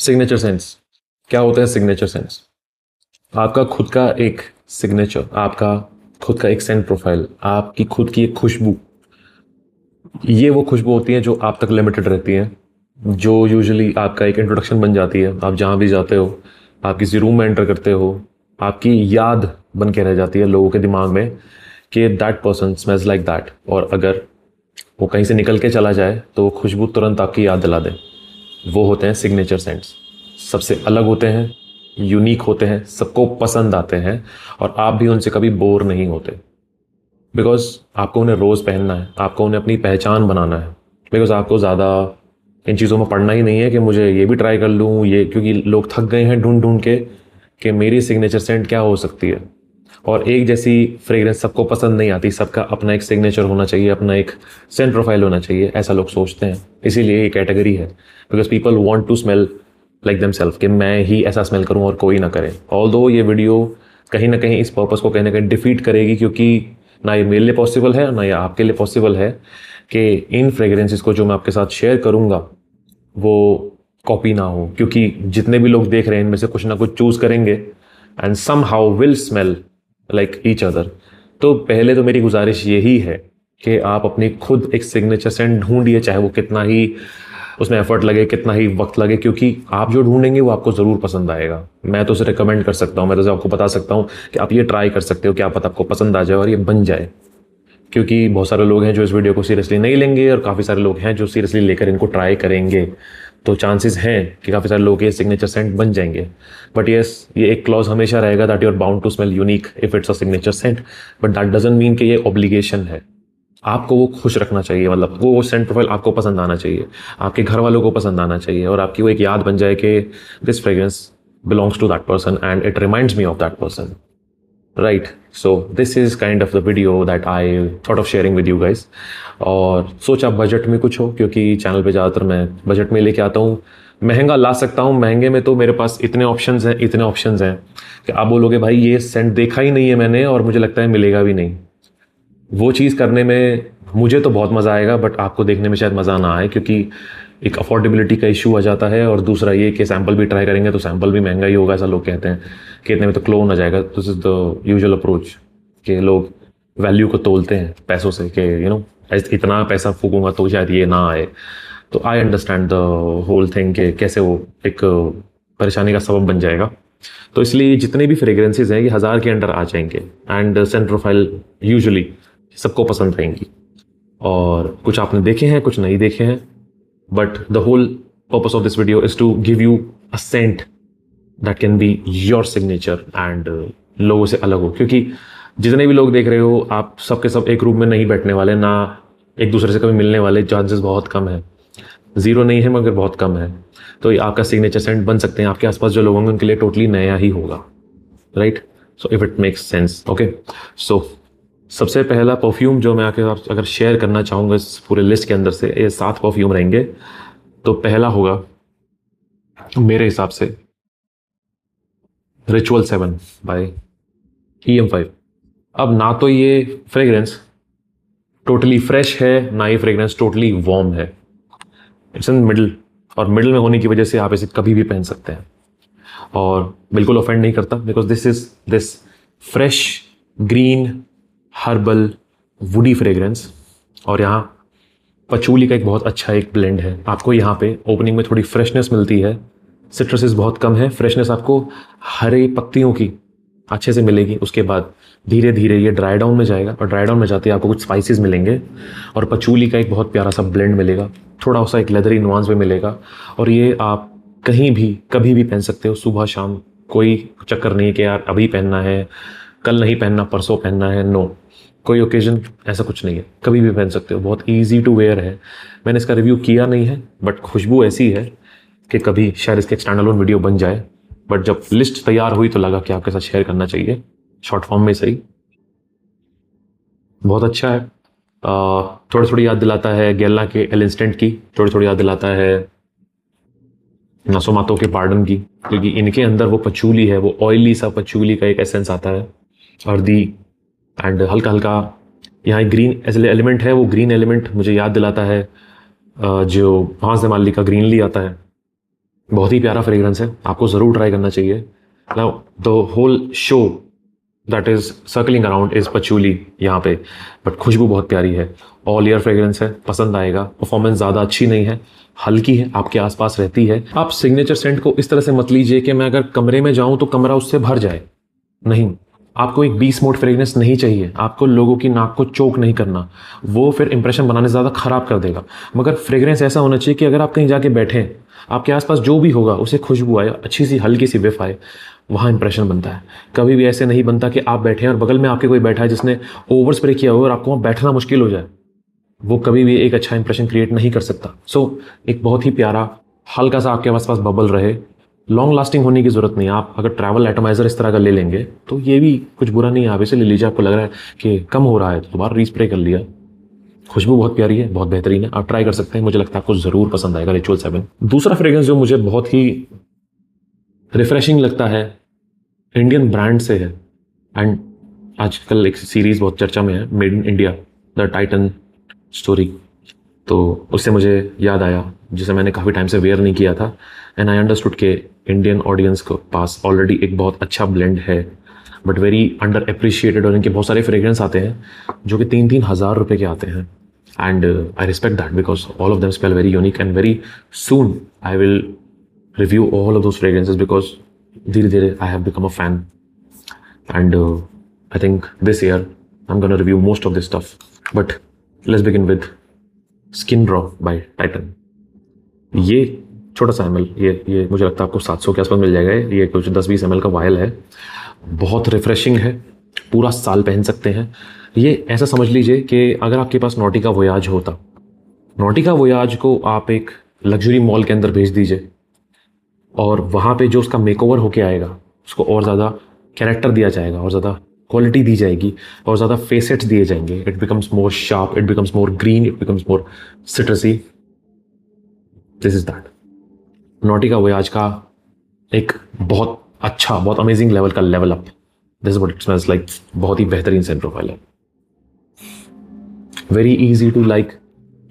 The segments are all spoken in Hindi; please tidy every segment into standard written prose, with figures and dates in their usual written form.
सिग्नेचर सेंस क्या होता है? सिग्नेचर सेंस आपका खुद का एक सिग्नेचर, आपका खुद का एक सेंट प्रोफाइल, आपकी खुद की एक खुशबू। ये वो खुशबू होती है जो आप तक लिमिटेड रहती है, जो यूजुअली आपका एक इंट्रोडक्शन बन जाती है। आप जहाँ भी जाते हो, आप किसी रूम में एंटर करते हो, आपकी याद बन के रह जाती है लोगों के दिमाग में कि that person smells like that. और अगर वो कहीं से निकल के चला जाए तो वो खुशबू तुरंत आपकी याद दिला दे। वो होते हैं सिग्नेचर सेंट्स। सबसे अलग होते हैं, यूनिक होते हैं, सबको पसंद आते हैं और आप भी उनसे कभी बोर नहीं होते। बिकॉज आपको उन्हें रोज़ पहनना है, आपको उन्हें अपनी पहचान बनाना है। बिकॉज आपको ज़्यादा इन चीज़ों में पढ़ना ही नहीं है कि मुझे ये भी ट्राई कर लूँ ये, क्योंकि लोग थक गए हैं ढूंढ ढूंढ के कि मेरी सिग्नेचर सेंट क्या हो सकती है। और एक जैसी फ्रेग्रेंस सबको पसंद नहीं आती, सबका अपना एक सिग्नेचर होना चाहिए, अपना एक सेंट प्रोफाइल होना चाहिए, ऐसा लोग सोचते हैं। इसीलिए ये कैटेगरी है, because people want to smell like them self, कि मैं ही ऐसा स्मेल करूँ और कोई ना करे। ऑल्दो ये वीडियो कहीं ना कहीं इस पर्पज़ को कहीं ना कहीं डिफीट करेगी, क्योंकि ना ये मेरे लिए पॉसिबल है ना ये आपके लिए पॉसिबल है कि इन फ्रेग्रेंसेस को जो मैं आपके साथ शेयर करूँगा वो कॉपी ना हो। क्योंकि जितने भी लोग देख रहे हैं इनमें से कुछ ना कुछ चूज़ करेंगे and somehow will smell like each other. तो पहले तो मेरी गुजारिश यही है कि आप अपनी खुद एक सिग्नेचर सेंट ढूंढिए, चाहे वो कितना ही उसमें एफर्ट लगे, कितना ही वक्त लगे, क्योंकि आप जो ढूंढेंगे वो आपको ज़रूर पसंद आएगा। मैं तो उसे रिकमेंड कर सकता हूँ, मैं तो आपको बता सकता हूँ कि आप ये ट्राई कर सकते हो, क्या पता आपको पसंद आ जाए और ये बन जाए। क्योंकि बहुत सारे लोग हैं जो इस वीडियो को सीरियसली नहीं लेंगे और काफ़ी सारे लोग हैं जो सीरियसली लेकर इनको ट्राई करेंगे। तो चांसेस हैं कि काफ़ी सारे लोग ये सिग्नेचर सेंट बन जाएंगे। बट येस, ये एक क्लॉज हमेशा रहेगा that you are bound to smell unique if it's a signature scent. But that doesn't mean कि ये ऑब्लिगेशन है। आपको वो खुश रखना चाहिए, मतलब वो सेंट प्रोफाइल आपको पसंद आना चाहिए, आपके घर वालों को पसंद आना चाहिए, और आपकी वो एक याद बन जाए कि this fragrance belongs to that person and it reminds me of that person. Right, so this is kind of the video that I thought of sharing with you guys. और सोचा बजट में कुछ हो, क्योंकि चैनल पे ज़्यादातर मैं बजट में लेके आता हूँ। महंगा ला सकता हूँ, महंगे में तो मेरे पास इतने ऑप्शंस हैं, इतने ऑप्शंस हैं कि आप बोलोगे भाई ये सेंट देखा ही नहीं है मैंने और मुझे लगता है मिलेगा भी नहीं। वो चीज़ करने में मुझे तो बहुत मज़ा आएगा, बट आपको देखने में शायद मज़ा ना आए, क्योंकि एक अफोर्डेबिलिटी का इशू आ जाता है। और दूसरा ये कि सैम्पल भी ट्राई करेंगे तो सैम्पल भी महंगा ही होगा, ऐसा लोग कहते हैं कि इतने में तो क्लोन आ जाएगा। This is the usual approach कि लोग वैल्यू को तोलते हैं पैसों से, कि इतना पैसा फूकूंगा तो शायद ये ना आए। तो I understand the whole thing कि कैसे वो एक परेशानी का सबब बन जाएगा। तो इसलिए जितने भी फ्रेग्रेंसेज हैं ये 1000 के अंडर आ जाएंगे एंड सेंट प्रोफाइल यूजुअली सबको पसंद रहेंगी। और कुछ आपने देखे हैं, कुछ नहीं देखे हैं, but the whole purpose of this video is to give you a scent that can be your signature and लोगों से अलग हो। क्योंकि जितने भी लोग देख रहे हो, आप सबके सब एक रूम में नहीं बैठने वाले, ना एक दूसरे से कभी मिलने वाले, चांसेस बहुत कम है। ज़ीरो नहीं है मगर बहुत कम है। तो ये आपका सिग्नेचर सेंट बन सकते हैं। आपके आसपास जो लोग होंगे उनके लिए टोटली नया ही होगा। Right, so if it makes sense. Okay, so सबसे पहला परफ्यूम जो मैं आपके साथ अगर शेयर करना चाहूँगा इस पूरे लिस्ट के अंदर से, ये 7 परफ्यूम रहेंगे। तो पहला होगा मेरे हिसाब से रिचुअल 7 बाय EM5। अब ना तो ये फ्रेग्रेंस टोटली फ्रेश है, ना ये फ्रेग्रेंस टोटली वार्म है, इट्स इन मिडल। और मिडल में होने की वजह से आप इसे कभी भी पहन सकते हैं और बिल्कुल ऑफेंड नहीं करता, because this fresh green herbal woody fragrance. और यहाँ पचूली का एक बहुत अच्छा एक ब्लेंड है। आपको यहाँ पे ओपनिंग में थोड़ी फ्रेशनेस मिलती है, सिट्रसेस बहुत कम है, फ्रेशनेस आपको हरे पत्तियों की अच्छे से मिलेगी। उसके बाद धीरे धीरे ये ड्राई डाउन में जाएगा और ड्राई डाउन में जाते ही आपको कुछ स्पाइसेस मिलेंगे और पचूली का एक बहुत प्यारा सा ब्लेंड मिलेगा, थोड़ा सा एक लेदरी नुआंस भी मिलेगा। और ये आप कहीं भी कभी भी पहन सकते हो, सुबह शाम, कोई चक्कर नहीं कि यार अभी पहनना है, कल नहीं पहनना, परसों पहनना है। नो, कोई ओकेजन ऐसा कुछ नहीं है, कभी भी पहन सकते हो, बहुत ईजी टू वेयर है। मैंने इसका रिव्यू किया नहीं है, बट खुशबू ऐसी है कि कभी शायद इसके एक स्टैंड अलोन वीडियो बन जाए। बट जब लिस्ट तैयार हुई तो लगा कि आपके साथ शेयर करना चाहिए, शॉर्ट फॉर्म में सही। बहुत अच्छा है, थोड़ी थोड़ी याद दिलाता है गेल्ला के एल इंस्टेंट की, थोड़ी थोड़ी याद दिलाता है नसोमातो के पार्डन की, क्योंकि इनके अंदर वो पचूली है, वो ऑयली सा पचूली का एक एसेंस आता है, अर्दी एंड हल्का हल्का यहाँ एक ग्रीन एलिमेंट है। वो ग्रीन एलिमेंट मुझे याद दिलाता है जो भांस माली का ग्रीनली आता है, बहुत ही प्यारा फ्रेग्रेंस है, आपको ज़रूर ट्राई करना चाहिए। Now the whole show that is circling around is patchouli यहाँ पे, बट खुशबू बहुत प्यारी है। ऑल ईयर फ्रेग्रेंस है, पसंद आएगा। परफॉर्मेंस ज़्यादा अच्छी नहीं है, हल्की है, आपके आसपास रहती है। आप सिग्नेचर सेंट को इस तरह से मत लीजिए कि मैं अगर कमरे में जाऊं तो कमरा उससे भर जाए। नहीं, आपको एक 20 मोड फ्रेग्रेंस नहीं चाहिए, आपको लोगों की नाक को चोक नहीं करना, वो फिर इंप्रेशन बनाने से ज़्यादा खराब कर देगा। मगर फ्रेग्रेंस ऐसा होना चाहिए कि अगर आप कहीं जाके बैठे, आपके आसपास जो भी होगा उसे खुशबू आए, अच्छी सी हल्की सी विफ आए, वहाँ इंप्रेशन बनता है। कभी भी ऐसे नहीं बनता कि आप बैठे हैं और बगल में आपके कोई बैठा है जिसने ओवर स्प्रे किया हो और आपको वहाँ बैठना मुश्किल हो जाए। वो कभी भी एक अच्छा इंप्रेशन क्रिएट नहीं कर सकता। एक बहुत ही प्यारा हल्का सा आपके आसपास बबल रहे, लॉन्ग लास्टिंग होने की जरूरत नहीं है। आप अगर ट्रैवल एटमाइजर इस तरह का ले लेंगे तो ये भी कुछ बुरा नहीं है, आप इसे ले लीजिए। आपको लग रहा है कि कम हो रहा है तो दोबारा रीस्प्रे कर लिया। खुशबू बहुत प्यारी है, बहुत बेहतरीन है, आप ट्राई कर सकते हैं। मुझे लगता है आपको ज़रूर पसंद आएगा रिचुअल 7। दूसरा फ्रेग्रेंस जो मुझे बहुत ही रिफ्रेशिंग लगता है, इंडियन ब्रांड से है, एंड आजकल एक सीरीज़ बहुत चर्चा में है, made in India, the Titan story. तो उससे मुझे याद आया, जिसे मैंने काफ़ी टाइम से वेयर नहीं किया था, एंड आई अंडरस्टूड के इंडियन ऑडियंस को पास ऑलरेडी एक बहुत अच्छा ब्लेंड है, बट वेरी अंडर अप्रिशिएटेड। और इनके बहुत सारे फ्रेग्रेंस आते हैं जो कि 3-3 हज़ार रुपये के आते हैं, and I respect that because all of them smell very unique, and very soon I will review all of those fragrances because धीरे धीरे I have become a fan, and I think this year I am gonna review most of this stuff. But let's begin with skin drop by Titan. ये छोटा सा एमएल, ये मुझे लगता है आपको 700 के आसपास मिल जाएगा। ये कुछ 10-20 एमएल का वायल है, बहुत रिफ्रेशिंग है, पूरा साल पहन सकते हैं। ये ऐसा समझ लीजिए कि अगर आपके पास नॉटिका वोयाज होता, नॉटिका वोयाज को आप एक लग्जरी मॉल के अंदर भेज दीजिए और वहाँ पे जो उसका मेकओवर होके आएगा, उसको और ज़्यादा कैरेक्टर दिया जाएगा, और ज़्यादा क्वालिटी दी जाएगी, और ज़्यादा फेसेट्स दिए जाएंगे। It becomes more sharp, it becomes more green, it becomes more citrusy. This is that. Nautica Voyage का एक बहुत अच्छा, बहुत अमेजिंग लेवल का level up. This is what it smells like. बहुत ही बेहतरीन सेंट प्रोफाइल है, very easy to like,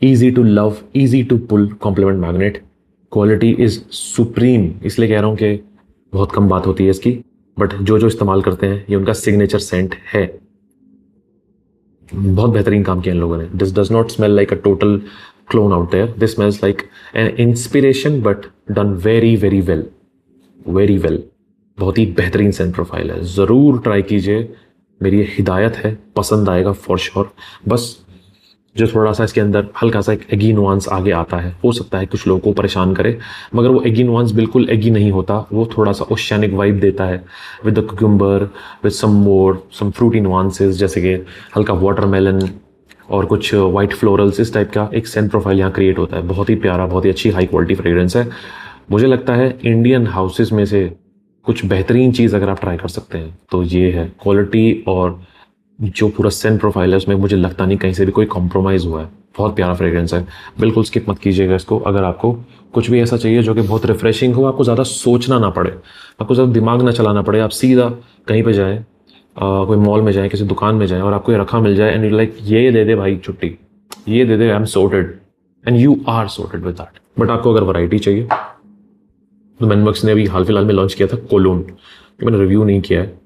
easy to love, easy to pull, compliment magnet. Quality is supreme. इसलिए कह रहा हूँ कि बहुत कम बात होती है इसकी, बट जो इस्तेमाल करते हैं ये उनका सिग्नेचर सेंट है। बहुत बेहतरीन काम किया इन लोगों ने। This does not smell like a total clone out there, this smells like an inspiration but done very very well, very well. बहुत ही बेहतरीन सेंट प्रोफाइल है, ज़रूर ट्राई कीजिए। मेरी ये हिदायत है, पसंद आएगा फॉर श्योर। बस जो थोड़ा सा इसके अंदर हल्का सा एक एगी नुआंस आगे आता है, हो सकता है कुछ लोगों को परेशान करे, मगर वो एगी नुआंस बिल्कुल एगी नहीं होता। वो थोड़ा सा ओशियानिक वाइब देता है with the cucumber, with some fruity nuances, जैसे कि हल्का वाटरमेलन और कुछ वाइट फ्लोरल्स। इस टाइप का एक सेंट प्रोफाइल यहाँ क्रिएट होता है। बहुत ही प्यारा, बहुत ही अच्छी हाई क्वालिटी फ्रेग्रेंस है। मुझे लगता है इंडियन हाउसेज में से कुछ बेहतरीन चीज़ अगर आप ट्राई कर सकते हैं तो ये है। क्वालिटी और जो पूरा सेंट प्रोफाइल है उसमें मुझे लगता नहीं कहीं से भी कोई कॉम्प्रोमाइज़ हुआ है। बहुत प्यारा फ्रेग्रेंस है, बिल्कुल स्किप मत कीजिएगा इसको। अगर आपको कुछ भी ऐसा चाहिए जो कि बहुत रिफ्रेशिंग हो, आपको ज़्यादा सोचना ना पड़े, आपको ज़्यादा दिमाग ना चलाना पड़े, आप सीधा कहीं पे जाएँ, कोई मॉल में जाएँ, किसी दुकान में जाएँ और आपको ये रखा मिल जाए, एंड यू लाइक ये दे दे भाई छुट्टी, ये दे दे, I am sorted, and you are sorted with that. But आपको अगर वैरायटी चाहिए तो मैनवर्क्स ने अभी हाल फिलहाल में लॉन्च किया था कोलोन, मैंने रिव्यू नहीं किया है,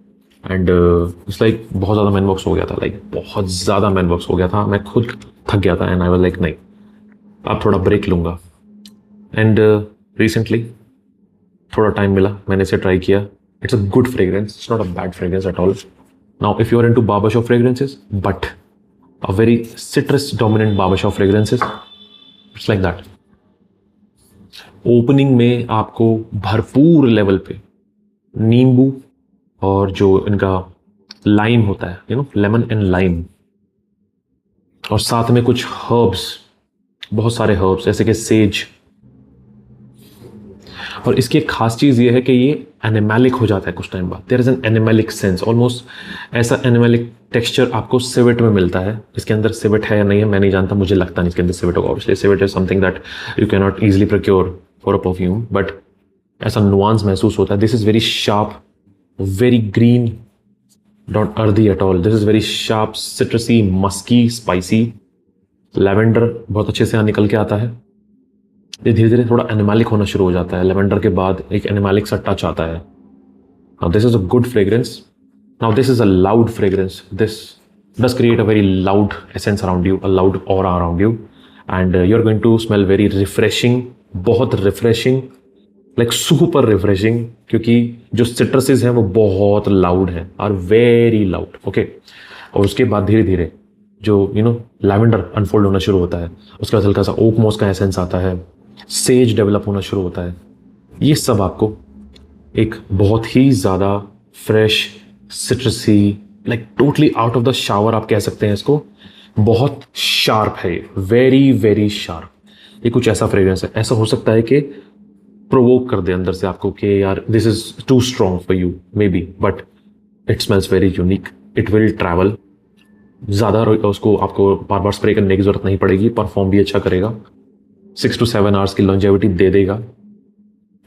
एंड इट्स लाइक बहुत ज़्यादा मैनवर्क्स हो गया था, लाइक बहुत ज़्यादा मैनवर्क्स हो गया था। मैं खुद थक गया था, एंड आई वाज लाइक नहीं, अब थोड़ा ब्रेक लूँगा। एंड रिसेंटली थोड़ा टाइम मिला, मैंने इसे ट्राई किया। It's a good fragrance, it's not a bad fragrance at all. Now if you are into barber shop fragrances but a very citrus dominant barber shop fragrances, it's like that. Opening में आपको भरपूर लेवल पे नींबू और जो इनका लाइम होता है, you know, lemon and lime, और साथ में कुछ हर्ब्स, बहुत सारे हर्ब्स जैसे कि सेज। और इसकी एक खास चीज़ ये है कि ये एनिमेलिक हो जाता है कुछ टाइम बाद। There is an animalic sense, almost ऐसा एनिमेलिक टेक्सचर आपको सिवेट में मिलता है। इसके अंदर सिवेट है या नहीं है मैं नहीं जानता, मुझे लगता नहीं इसके अंदर सिवेट होगा। Obviously civet is something that you can not easily procure for a perfume, but ऐसा नुआंस महसूस होता है। This is very sharp, very green, not earthy at all. This is very sharp, citrusy, musky, spicy. Lavender बहुत अच्छे से यहाँ निकल के आता है। ये धीरे धीरे थोड़ा एनिमलिक होना शुरू हो जाता है। लेवेंडर के बाद एक एनिमलिक सा टच आता है। Now this is a good fragrance. Now this is a loud fragrance. This does create a very loud essence around you, a loud aura around you, and you're going to smell very refreshing, बहुत refreshing, like super refreshing, क्योंकि जो citrus's हैं वो बहुत loud हैं, are very loud, okay? और उसके बाद धीरे धीरे जो लैवेंडर अनफोल्ड होना शुरू होता है, उसके बाद हल्का सा ओक मॉस का एसेंस आता है, सेज डेवलप होना शुरू होता है। ये सब आपको एक बहुत ही ज़्यादा fresh सिट्रसी, like totally out of the shower आप कह सकते हैं इसको, बहुत शार्प है, वेरी वेरी शार्प। ये कुछ ऐसा फ्रेग्रेंस है, ऐसा हो सकता है कि प्रोवोक कर दे अंदर से आपको कि यार this is too strong for you maybe, but it smells very unique, it will travel. ज़्यादा उसको आपको बार बार स्प्रे करने की जरूरत नहीं पड़ेगी, परफॉर्म भी अच्छा करेगा, 6 to 7 आवर्स की लॉन्जेविटी दे देगा।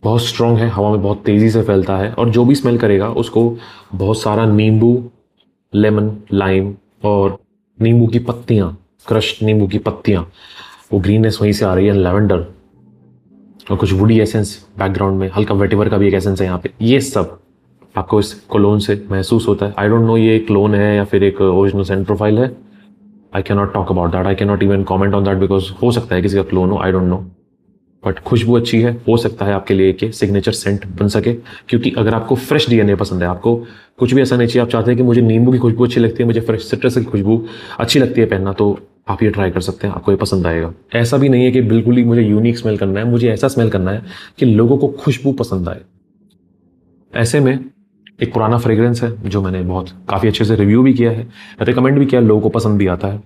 बहुत स्ट्रॉन्ग है, हवा में बहुत तेज़ी से फैलता है, और जो भी स्मेल करेगा उसको बहुत सारा नींबू, लेमन, लाइम और नींबू की पत्तियां, क्रश्ड नींबू की पत्तियां, वो ग्रीननेस वहीं से आ रही है, लेवेंडर और कुछ वुडी एसेंस बैकग्राउंड में, हल्का वेटिवर का भी एक एसेंस है यहाँ पे। ये सब आपको इस कोलोन से महसूस होता है। आई डोंट नो ये क्लोन है या फिर एक ओरिजिनल सेंट प्रोफाइल है। I can not talk about that, I can not even comment on that, because हो सकता है किसी का क्लोन हो, आई डोंट नो। बट खुशबू अच्छी है, हो सकता है आपके लिए कि सिग्नेचर सेंट बन सके, क्योंकि अगर आपको फ्रेश डीएनए पसंद है, आपको कुछ भी ऐसा नहीं चाहिए, आप चाहते हैं कि मुझे नींबू की खुशबू अच्छी लगती है, मुझे फ्रेश सिट्रस की खुशबू अच्छी लगती है पहनना, तो आप ये ट्राई कर सकते हैं, आपको ये पसंद आएगा। ऐसा भी नहीं है कि बिल्कुल ही मुझे यूनिक स्मेल करना है, मुझे ऐसा स्मेल करना है कि लोगों को खुशबू पसंद आए। ऐसे में एक पुराना फ्रेग्रेंस है जो मैंने बहुत काफ़ी अच्छे से रिव्यू भी किया है, रिकमेंड भी किया, लोगों को पसंद भी आता है,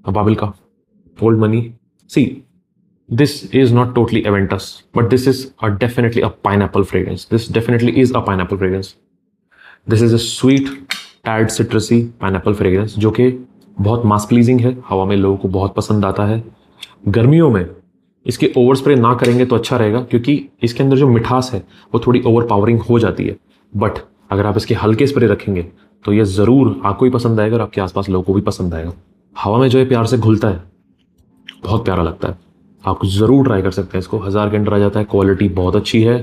बाबिल का old money. See, this is not totally Aventus, but this is definitely a pineapple fragrance. This definitely is a pineapple fragrance. This is a sweet, tad citrusy pineapple fragrance जो कि बहुत मास प्लीजिंग है, हवा में लोगों को बहुत पसंद आता है। गर्मियों में इसके ओवर स्प्रे ना करेंगे तो अच्छा रहेगा, क्योंकि इसके अंदर जो मिठास है वो थोड़ी ओवर पावरिंग हो जाती है, बट अगर आप इसके हल्के स्प्रे रखेंगे तो ये ज़रूर आपको ही पसंद आएगा और आपके आसपास लोगों को भी पसंद आएगा। हवा में जो ये प्यार से घुलता है, बहुत प्यारा लगता है। आप ज़रूर ट्राई कर सकते हैं इसको, 1000 के अंदर आ जाता है, क्वालिटी बहुत अच्छी है।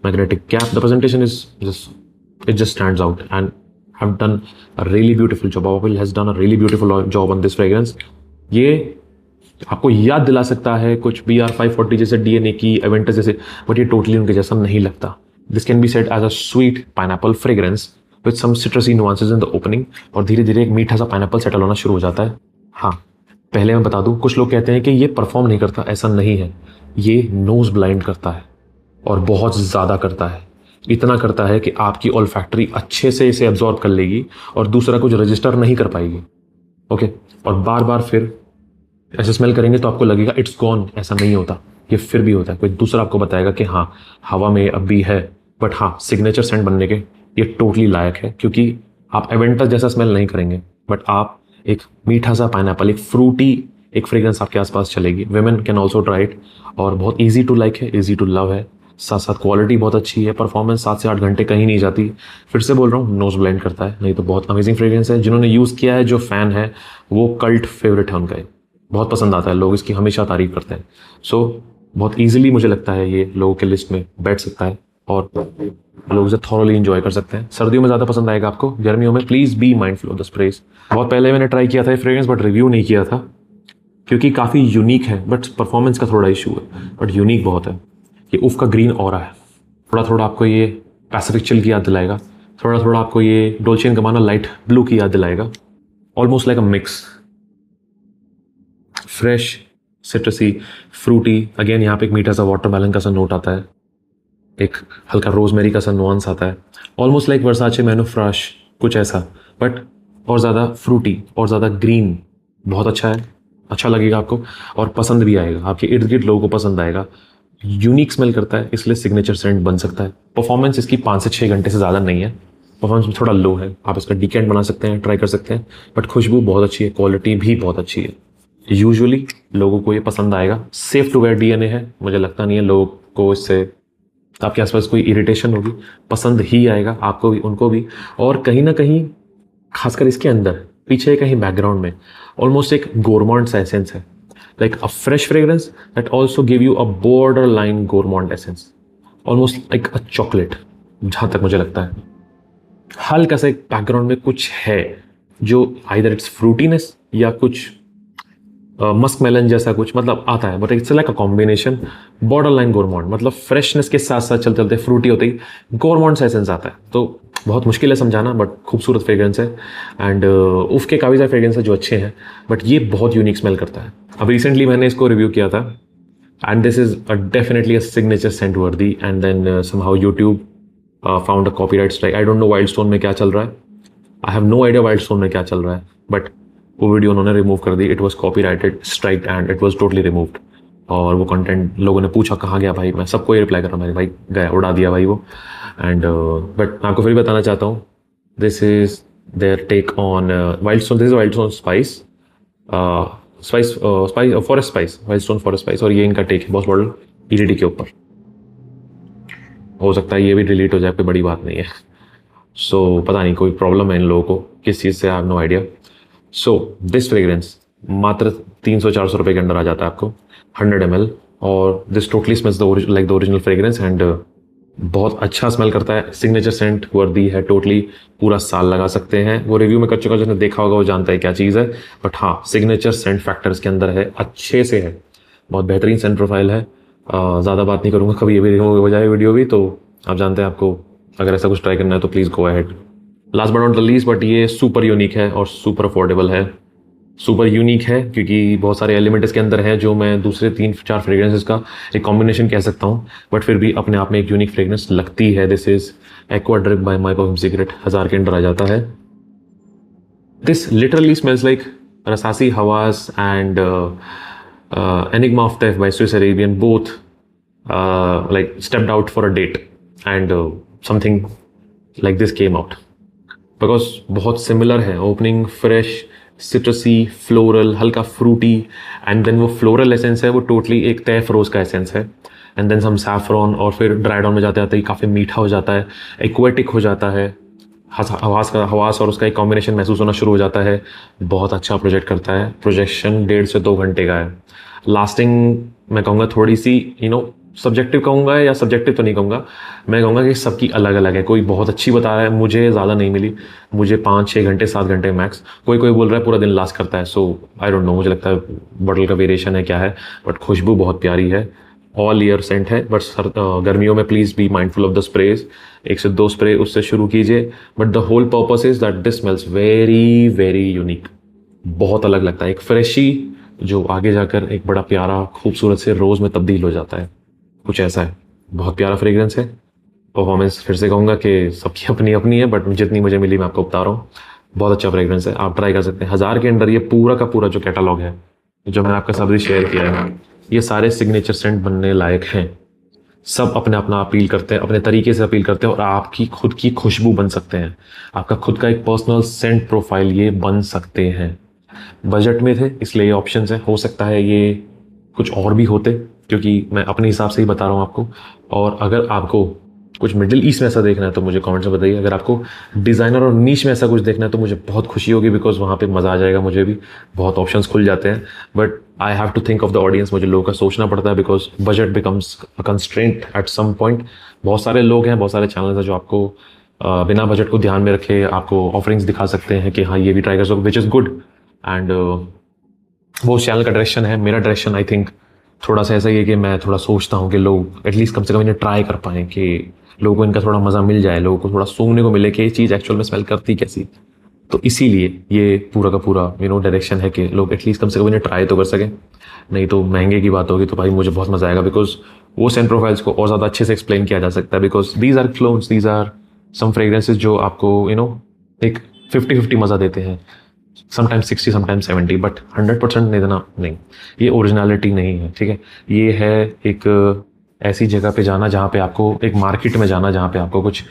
Magnetic cap, the presentation is just, it just stands out and have done a really beautiful job, Babil has done a really beautiful job on this fragrance. ये आपको याद दिला सकता है कुछ BR 540 जैसे, डीएनए की, एवेंटस जैसे, बट ये टोटली उनके जैसा नहीं लगता। This can be said as a sweet pineapple fragrance with some citrusy nuances in the opening, और धीरे धीरे एक मीठा सा पाइनएप्पल सेटल होना शुरू हो जाता है। हाँ, पहले मैं बता दूं, कुछ लोग कहते हैं कि ये परफॉर्म नहीं करता, ऐसा नहीं है, ये नोज ब्लाइंड करता है और बहुत ज़्यादा करता है। इतना करता है कि आपकी ऑल्फैक्टरी अच्छे से इसे एब्जॉर्ब कर लेगी और दूसरा कुछ रजिस्टर नहीं कर पाएगी, ओके। और बार बार फिर ऐसे स्मेल करेंगे तो आपको लगेगा इट्स गॉन, ऐसा नहीं होता, ये फिर भी होता है। कोई दूसरा आपको बताएगा कि हाँ हवा में अब भी है, बट हाँ सिग्नेचर सेंट बनने के ये टोटली लायक है, क्योंकि आप एवेंटस जैसा स्मेल नहीं करेंगे, बट आप एक मीठा सा पाइनएप्पल, एक फ्रूटी एक फ्रेग्रेंस आपके आसपास चलेगी। Women can also try it, और बहुत ईजी टू लाइक है, ईजी टू लव है, साथ साथ क्वालिटी बहुत अच्छी है, परफॉर्मेंस 7 से 8 घंटे कहीं नहीं जाती। फिर से बोल रहा हूँ, नोज ब्लाइंड करता है, नहीं तो बहुत अमेजिंग फ्रेग्रेंस है। जिन्होंने यूज़ किया है, जो फ़ैन है, वो कल्ट फेवरेट है उनका, बहुत पसंद आता है, लोग इसकी हमेशा तारीफ करते हैं। सो बहुत ईजिली मुझे लगता है ये लोगों के लिस्ट में बैठ सकता है और लोग इसे थॉरली इंजॉय कर सकते हैं। सर्दियों में ज़्यादा पसंद आएगा आपको, गर्मियों में please be mindful of the स्प्रेस। बहुत पहले मैंने ट्राई किया था ये फ्रेग्रेंस, बट रिव्यू नहीं किया था क्योंकि काफ़ी यूनिक है, बट परफॉर्मेंस का थोड़ा इशू है, बट यूनिक बहुत है। ये उफ का ग्रीन ऑरा है, थोड़ा थोड़ा आपको ये पैसिफिक चिल की याद दिलाएगा, थोड़ा थोड़ा आपको ये Dolce and Gabbana light blue की याद दिलाएगा, almost like a mix, fresh, citrusy, fruity. Again यहाँ पे एक मीठा सा वाटरमेलन का सा नोट आता है, एक हल्का रोजमेरी का सा नुआंस आता है, ऑलमोस्ट लाइक वर्साचे मैनोफ्राश, कुछ ऐसा, बट और ज़्यादा फ्रूटी और ज़्यादा ग्रीन। बहुत अच्छा है, अच्छा लगेगा आपको और पसंद भी आएगा, आपके इर्द गिर्द लोगों को पसंद आएगा। यूनिक स्मेल करता है, इसलिए सिग्नेचर सेंट बन सकता है। परफॉर्मेंस इसकी 5 से 6 घंटे से ज़्यादा नहीं है, परफॉर्मेंस थोड़ा लो है, आप इसका डीकेंट बना सकते हैं, ट्राई कर सकते हैं, बट खुशबू बहुत अच्छी है, क्वालिटी भी बहुत अच्छी है। यूजुअली लोगों को ये पसंद आएगा, सेफ टू वेयर डीएनए है, मुझे लगता नहीं है लोगों को इससे आपके आसपास कोई इरिटेशन होगी, पसंद ही आएगा आपको भी, उनको भी। और कहीं ना कहीं खासकर इसके अंदर पीछे कहीं बैकग्राउंड में ऑलमोस्ट एक गोरमांड सा एसेंस है, like a fresh fragrance that also give you a borderline gourmand essence, almost like a chocolate, जहाँ तक मुझे लगता है। हल्का सा एक बैकग्राउंड में कुछ है जो आइदर इट्स फ्रूटीनेस या कुछ मस्क मेलन जैसा कुछ मतलब आता है, but it's like a combination borderline gourmand, मतलब फ्रेशनेस के साथ साथ चलते चलते फ्रूटी होते ही गोरमॉन्ड सा एसेंस आता है। तो बहुत मुश्किल है समझाना, बट खूबसूरत फ्रेग्रेंस है। एंड उफ के काफ़ी सारे फ्रेग्रेंस है जो अच्छे हैं, बट ये बहुत यूनिक स्मेल करता है। अब रिसेंटली मैंने इसको रिव्यू किया था, and this is definitely a signature scent worthy, and then somehow YouTube found a copyright strike. I don't know Wild Stone में क्या चल रहा है, I have no idea Wild Stone में क्या चल रहा है, बट वो वीडियो उन्होंने रिमूव कर दी। It was copyrighted strike and it was totally removed. और वो कंटेंट लोगों ने पूछा कहाँ गया भाई, मैं सबको ये रिप्लाई कर रहा हूँ मेरे भाई गया, उड़ा दिया भाई वो। एंड बट मैं आपको फिर बताना चाहता हूँ, this is their take on Wild Stone. This is Wild Stone spice forest spice, Wild Stone forest spice, और ये इनका टेक है बॉस मॉडल EDT के ऊपर। हो सकता है ये भी डिलीट हो जाए, कोई बड़ी बात नहीं है। सो पता नहीं कोई प्रॉब्लम है इन लोगों को किस चीज़ से, I have no idea. So this fragrance मात्र 300-400 रुपये के अंदर आ जाता है आपको, 100 ml, और this totally smells like the original fragrance, and बहुत अच्छा स्मेल करता है। सिग्नेचर सेंट वर्दी है, टोटली पूरा साल लगा सकते हैं। वो रिव्यू में कर चुका, जिसने देखा होगा वो जानता है क्या चीज़ है, बट हाँ सिग्नेचर सेंट फैक्टर्स के अंदर है, अच्छे से है, बहुत बेहतरीन सेंट प्रोफाइल है। ज़्यादा बात नहीं करूँगा, कभी ये भी हो जाए वीडियो भी, तो आप जानते हैं आपको अगर ऐसा कुछ ट्राई करना है तो please go ahead. Last but not the least, but ये सुपर यूनिक है और सुपर अफोर्डेबल है। सुपर यूनिक है क्योंकि बहुत सारे एलिमेंट इसके अंदर हैं जो मैं दूसरे 3-4 फ्रेग्रेंसेस का एक कॉम्बिनेशन कह सकता हूँ, बट फिर भी अपने आप में एक यूनिक फ्रेग्रेंस लगती है। This is Aqua Drip by My Perfume Secret, 1000 के अंदर आ जाता है। This literally smells like Rasasi Hawas and Enigma of Death by Swiss Arabian, both like stepped out for a date and something like this came out, because बहुत सिमिलर है। ओपनिंग फ्रेश, सिट्रसी, फ्लोरल, हल्का फ्रूटी, एंड देन वो फ्लोरल एसेंस है वो टोटली एक तय फ्रोज का एसेंस है, एंड देन सम सैफ्रॉन, और फिर ड्राई डाउन में जाते जाते ही काफ़ी मीठा हो जाता है, एक्वेटिक हो जाता है, हवास और उसका एक कॉम्बिनेशन महसूस होना शुरू हो जाता है। बहुत अच्छा प्रोजेक्ट करता है। प्रोजेक्शन 1.5 से 2 घंटे का है। लास्टिंग मैं कहूँगा थोड़ी सी सब्जेक्टिव कहूँगा या सब्जेक्टिव तो नहीं कहूँगा, मैं कहूँगा कि सबकी अलग अलग है। कोई बहुत अच्छी बता रहा है, मुझे ज़्यादा नहीं मिली, मुझे 5-6 घंटे 7 घंटे मैक्स। कोई बोल रहा है पूरा दिन लास्ट करता है। सो आई डोंट नो, मुझे लगता है बॉटल का वेरिएशन है क्या है, बट खुशबू बहुत प्यारी है। ऑल ईयर सेंट है, बट गर्मियों में please be mindful of the sprays. 1 से 2 स्प्रे उससे शुरू कीजिए, but the whole purpose is that this smells very very unique, बहुत अलग लगता है। एक फ्रेशी जो आगे जाकर एक बड़ा प्यारा खूबसूरत से रोज़ में तब्दील हो जाता है, कुछ ऐसा है। बहुत प्यारा फ्रेग्रेंस है। परफॉर्मेंस फिर से कहूँगा कि सबकी अपनी अपनी है, बट जितनी मुझे मिली मैं आपको बता रहा हूँ। बहुत अच्छा फ्रेग्रेंस है, आप ट्राई कर सकते हैं। 1000 के अंदर ये पूरा का पूरा जो कैटलॉग है जो मैंने आपके साथ भी शेयर किया है, ये सारे सिग्नेचर सेंट बनने लायक हैं। सब अपने अपना अपील करते हैं, अपने तरीके से अपील करते हैं, और आपकी खुद की खुशबू बन सकते हैं। आपका खुद का एक पर्सनल सेंट प्रोफाइल ये बन सकते हैं। बजट में थे इसलिए ये ऑप्शंस हैं। हो सकता है ये कुछ और भी होते, क्योंकि मैं अपने हिसाब से ही बता रहा हूँ आपको। और अगर आपको कुछ मिडिल ईस्ट में ऐसा देखना है तो मुझे कमेंट्स में बताइए। अगर आपको डिज़ाइनर और नीश में ऐसा कुछ देखना है तो मुझे बहुत खुशी होगी, बिकॉज वहाँ पे मज़ा आ जाएगा। मुझे भी बहुत ऑप्शंस खुल जाते हैं, but I have to think of the audience. मुझे लोगों का सोचना पड़ता है, because budget becomes a constraint at some point. बहुत सारे लोग हैं, बहुत सारे चैनल्स हैं जो आपको बिना बजट को ध्यान में रखे आपको ऑफरिंग्स दिखा सकते हैं कि हाँ ये भी ट्राई कर सकते, विच इज़ गुड। एंड वो चैनल का डायरेक्शन है। मेरा डायरेक्शन आई थिंक थोड़ा सा ऐसा ही है कि मैं थोड़ा सोचता हूँ कि लोग एटलीस्ट कम से कम इन्हें ट्राई कर पाएँ, कि लोगों को इनका थोड़ा मज़ा मिल जाए, लोगों को थोड़ा सूंघने को मिले कि ये चीज़ एक्चुअल में स्मेल करती कैसी। तो इसीलिए ये पूरा का पूरा डायरेक्शन है कि लोग एटलीस्ट कम से कम इन्हें ट्राई तो कर सकें। नहीं तो महंगे की बात होगी तो भाई मुझे बहुत मज़ा आएगा, बिकॉज वो सेंट प्रोफाइल्स को और ज़्यादा अच्छे से एक्सप्लेन किया जा सकता है। Because these are clones, these are some fragrances जो आपको एक 50-50 मज़ा देते हैं, समटाइम्स 60 समटाइम्स 70, बट 100% नहीं देना। नहीं, ये ओरिजिनलिटी नहीं है, ठीक है। ये है एक ऐसी जगह पे जाना जहाँ पे आपको, एक मार्केट में जाना जहाँ पे आपको कुछ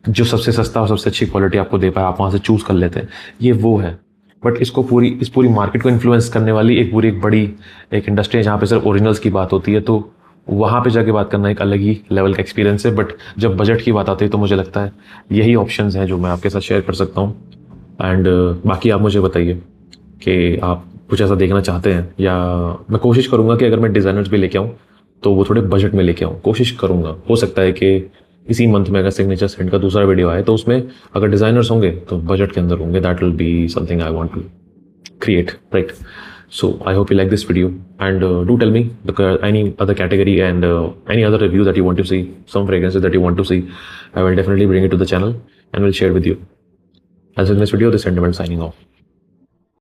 जो सबसे सस्ता और सबसे अच्छी क्वालिटी आपको दे पाए, आप वहाँ से चूज़ कर लेते हैं। ये वो है, बट इस पूरी मार्केट को इन्फ्लुएंस करने वाली एक बड़ी एक इंडस्ट्री है जहाँ पे सिर्फ ओरिजिनल्स की बात होती है। तो वहाँ पे जाके बात करना एक अलग ही लेवल का एक्सपीरियंस है। बट जब बजट की बात आती है तो मुझे लगता है यही ऑप्शंस हैं जो मैं आपके साथ शेयर कर सकता हूँ। एंड बाकी आप मुझे बताइए कि आप कुछ ऐसा देखना चाहते हैं, या मैं कोशिश करूँगा कि अगर मैं डिज़ाइनर्स भी लेके आऊँ तो वो थोड़े बजट में लेके आऊँ, कोशिश करूँगा। हो सकता है कि इसी मंथ में अगर सिग्नेचर सेंट का दूसरा वीडियो आए तो उसमें अगर डिज़ाइनर्स होंगे तो बजट के अंदर होंगे। That will be something I want to create, right? So I hope you like this video, and do tell me any other category and any other review that you want to see, some fragrances that you want to see. I will definitely bring it to the channel and will share with you. As in this video, this sentiment signing off.